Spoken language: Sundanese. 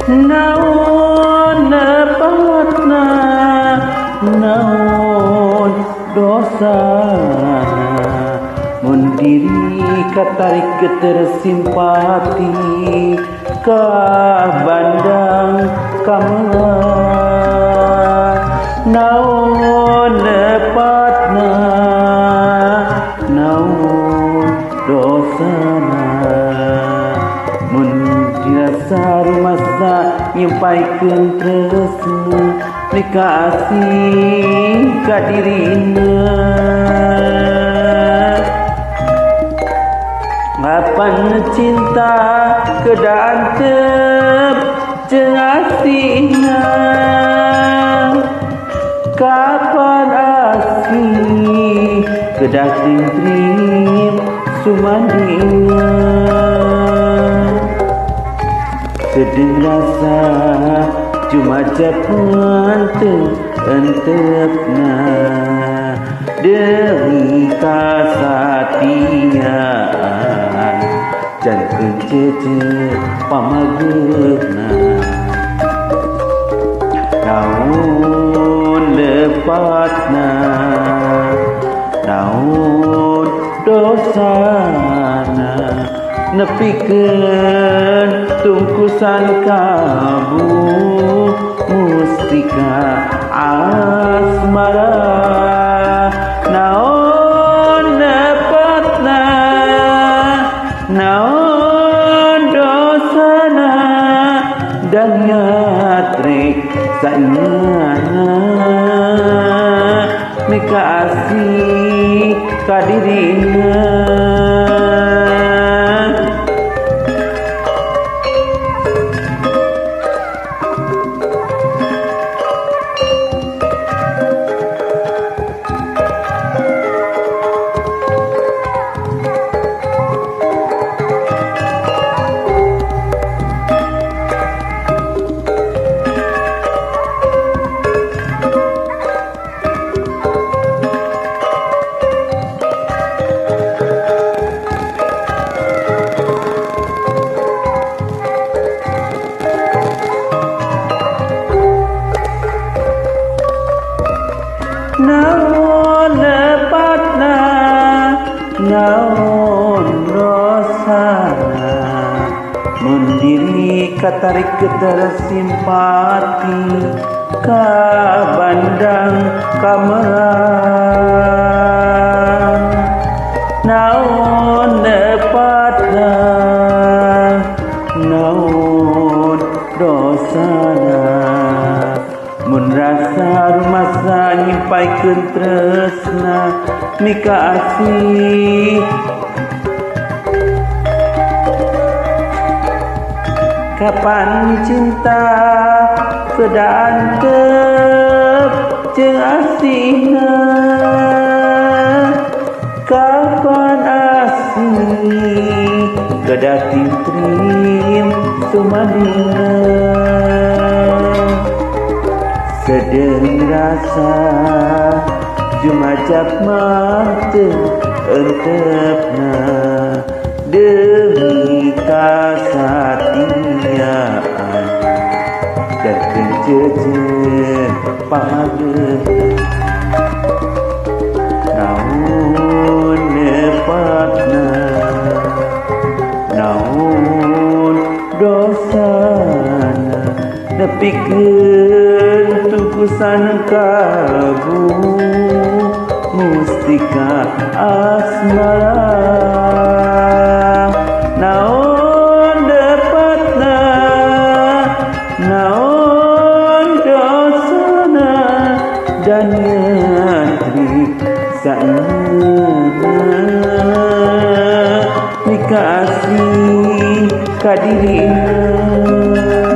naon nepatna naon dosana mun diri katarik ketersimpati ka bandang kamelar naon nepatna naon dosana mun dirasa rumasa nyampaikeun tresna dikasih ka dirina ngapan cinta kedaantep jeung asihna kapan asih kedah trim sumandina sedeng rasa cuma japan entepna demi kasatian jan kecece pamageuna naon lepatna naon dosana nepikeun tungkusan kabu mustika asmara naon nepatna naon dosana dan nyatrik saeuna mika asih ka dirina naon lepatna naon dosana mun diri katarik ketersimpati ka bandang kamelar naon lepatna naon dosana mun rasa rumasa nyimpaikeun tresna mika asih kapan cinta kedaantep jeung asihna kapan asih kedah trim sumandina sedeng rasa jumajab mate entepna demi kasatian dan kecece pamageuna naon nepatna naon dosana nepikeun tungkusan kabu mustika asmara naon dapatna naon dosana dan nyatrik saeuna mika asih ka dirina